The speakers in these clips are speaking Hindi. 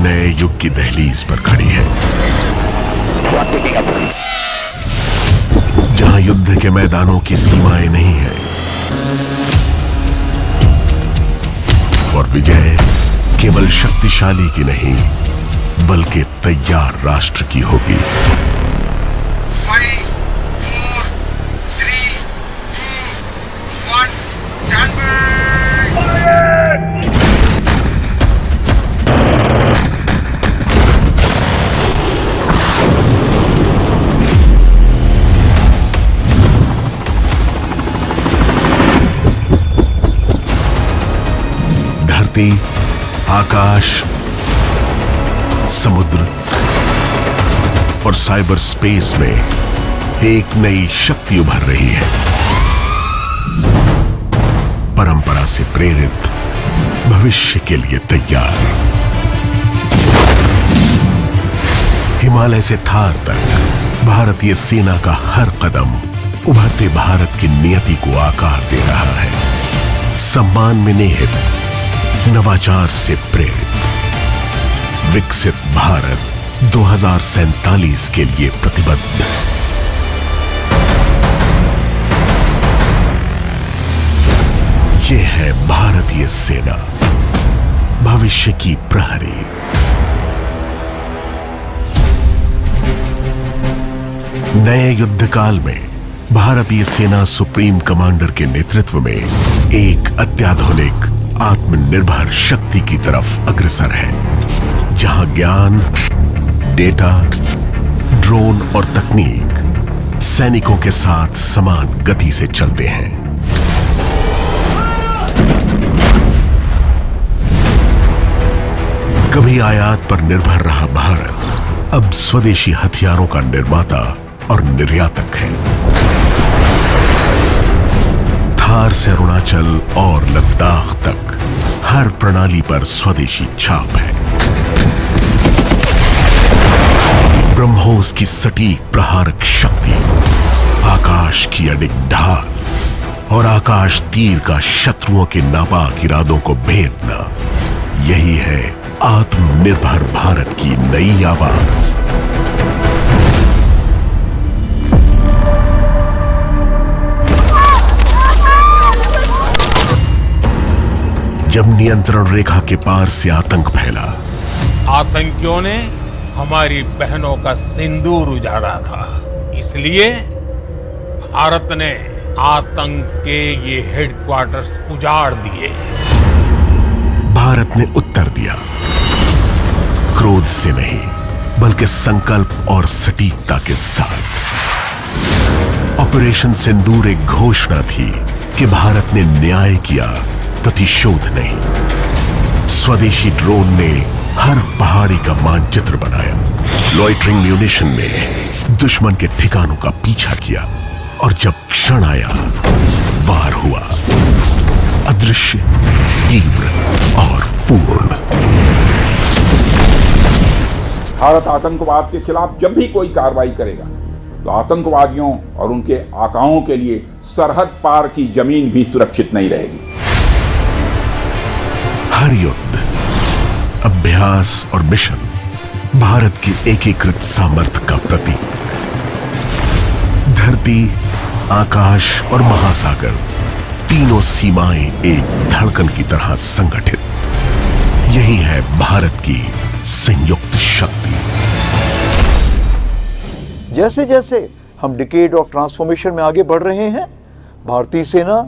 नए युग की दहलीज पर खड़ी है, जहां युद्ध के मैदानों की सीमाएं नहीं है और विजय केवल शक्तिशाली की नहीं बल्कि तैयार राष्ट्र की होगी। 5, 4, 3, 2, 1, stand by! धरती, आकाश, समुद्र और साइबर स्पेस में एक नई शक्ति उभर रही है। परंपरा से प्रेरित, भविष्य के लिए तैयार। हिमालय से थार तक भारतीय सेना का हर कदम उभरते भारत की नियति को आकार दे रहा है। सम्मान में निहित, नवाचार से प्रेरित, विकसित भारत 2047 के लिए प्रतिबद्ध। ये है भारतीय सेना, भविष्य की प्रहरी। नए युद्ध काल में भारतीय सेना सुप्रीम कमांडर के नेतृत्व में एक अत्याधुनिक आत्मनिर्भर शक्ति की तरफ अग्रसर है, जहां ज्ञान, डेटा, ड्रोन और तकनीक सैनिकों के साथ समान गति से चलते हैं। कभी आयात पर निर्भर रहा भारत अब स्वदेशी हथियारों का निर्माता और निर्यातक है। थार से अरुणाचल और लद्दाख तक हर प्रणाली पर स्वदेशी छाप है। ब्रह्मोस की सटीक प्रहारक शक्ति, आकाश की अडिग ढाल और आकाश तीर का शत्रुओं के नापाक इरादों को भेदना, यही है आत्मनिर्भर भारत की नई आवाज। जब नियंत्रण रेखा के पार से आतंक फैला, आतंकियों ने हमारी बहनों का सिंदूर उजाड़ा था, इसलिए भारत ने आतंक के ये हेडक्वार्टर्स उजाड़ दिए। भारत ने उत्तर दिया, क्रोध से नहीं बल्कि संकल्प और सटीकता के साथ। ऑपरेशन सिंदूर एक घोषणा थी कि भारत ने न्याय किया, प्रतिशोध नहीं। स्वदेशी ड्रोन ने हर पहाड़ी का मानचित्र बनाया, लॉइटरिंग म्यूनिशन ने दुश्मन के ठिकानों का पीछा किया और जब क्षण आया, वार हुआ, अदृश्य, तीव्र और पूर्ण। भारत आतंकवाद के खिलाफ जब भी कोई कार्रवाई करेगा तो आतंकवादियों और उनके आकाओं के लिए सरहद पार की जमीन भी सुरक्षित नहीं रहेगी। हर युद्ध, अभ्यास और मिशन भारत की एकीकृत सामर्थ्य का प्रतीक। धरती, आकाश और महासागर, तीनों सीमाएं एक धड़कन की तरह संगठित। यही है भारत की संयुक्त शक्ति। जैसे जैसे हम डिकेड ऑफ ट्रांसफॉर्मेशन में आगे बढ़ रहे हैं, भारतीय सेना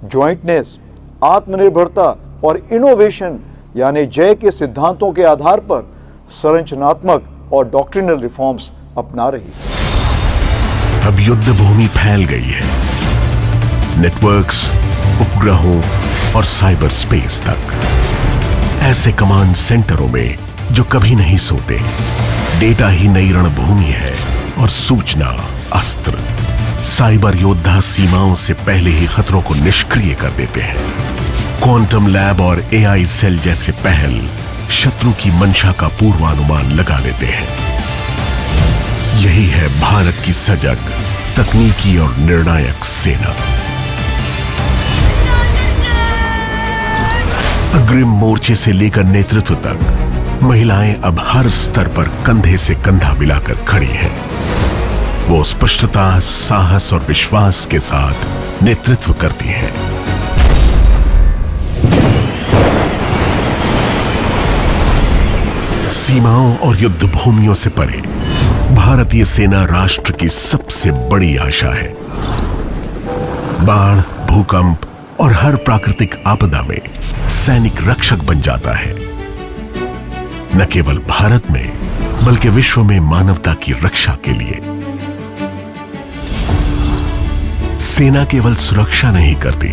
ज्वाइंटनेस, आत्मनिर्भरता और इनोवेशन यानी जय के सिद्धांतों के आधार पर संरचनात्मक और डॉक्ट्रिनल रिफॉर्म्स अपना रही है। अब युद्ध भूमि फैल गई है, नेटवर्क्स, उपग्रहों और साइबर स्पेस तक। ऐसे कमांड सेंटरों में जो कभी नहीं सोते, डेटा ही नई रणभूमि है और सूचना अस्त्र। साइबर योद्धा सीमाओं से पहले ही खतरों को निष्क्रिय कर देते हैं। क्वांटम लैब और एआई सेल जैसे पहल शत्रु की मंशा का पूर्वानुमान लगा लेते हैं। यही है भारत की सजग, तकनीकी और निर्णायक सेना। अग्रिम मोर्चे से लेकर नेतृत्व तक महिलाएं अब हर स्तर पर कंधे से कंधा मिलाकर खड़ी हैं। वो स्पष्टता, साहस और विश्वास के साथ नेतृत्व करती हैं। सीमाओं और युद्ध भूमियों से परे भारतीय सेना राष्ट्र की सबसे बड़ी आशा है। बाढ़, भूकंप और हर प्राकृतिक आपदा में सैनिक रक्षक बन जाता है। न केवल भारत में बल्कि विश्व में मानवता की रक्षा के लिए। सेना केवल सुरक्षा नहीं करती,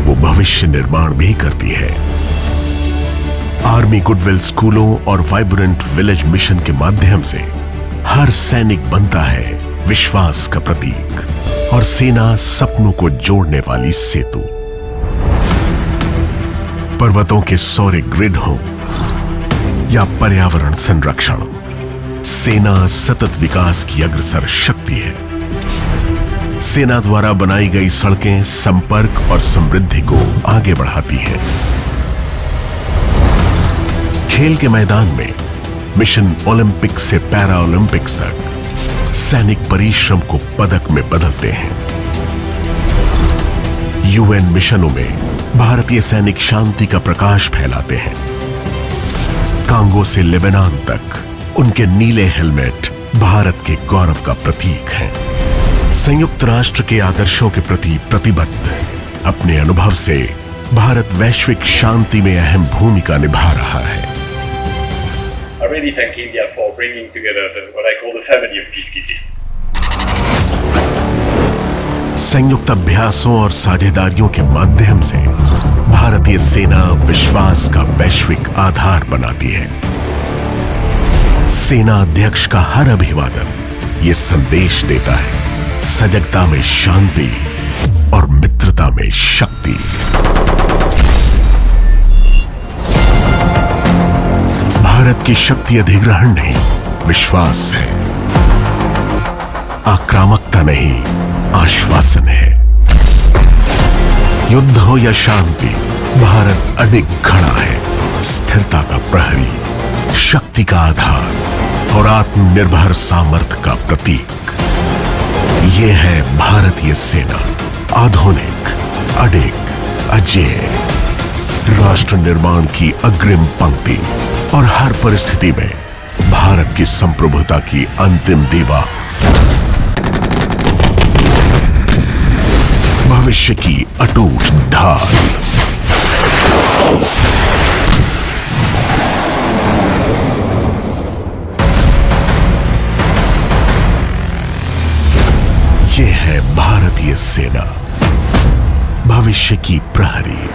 वो भविष्य निर्माण भी करती है। आर्मी गुडविल स्कूलों और वाइब्रेंट विलेज मिशन के माध्यम से हर सैनिक बनता है विश्वास का प्रतीक और सेना सपनों को जोड़ने वाली सेतु। पर्वतों के सौर ग्रिड हो या पर्यावरण संरक्षण, सेना सतत विकास की अग्रसर शक्ति है। सेना द्वारा बनाई गई सड़कें संपर्क और समृद्धि को आगे बढ़ाती हैं। खेल के मैदान में मिशन ओलंपिक से पैरा ओलंपिक्स तक सैनिक परिश्रम को पदक में बदलते हैं। यूएन मिशनों में भारतीय सैनिक शांति का प्रकाश फैलाते हैं। कांगो से लेबनान तक उनके नीले हेलमेट भारत के गौरव का प्रतीक हैं। संयुक्त राष्ट्र के आदर्शों के प्रति प्रतिबद्ध अपने अनुभव से भारत वैश्विक शांति में अहम भूमिका निभा रहा है। I really thank India for bringing together what I call the family of peacekeeping. संयुक्त अभ्यासों और साझेदारियों के माध्यम से भारतीय सेना विश्वास का वैश्विक आधार बनाती है। सेना अध्यक्ष का हर अभिवादन ये संदेश देता है, सजगता में शांति और मित्रता में शक्ति। भारत की शक्ति अधिग्रहण नहीं, विश्वास है। आक्रामकता नहीं, आश्वासन है। युद्ध हो या शांति, भारत अडिग खड़ा है, स्थिरता का प्रहरी, शक्ति का आधार और आत्मनिर्भर सामर्थ्य का प्रतीक। ये है भारतीय सेना, आधुनिक, अडिग, अजेय, राष्ट्र निर्माण की अग्रिम पंक्ति और हर परिस्थिति में भारत की संप्रभुता की अंतिम दीवार। भविष्य की अटूट ढाल। ये है भारतीय सेना, भविष्य की प्रहरी।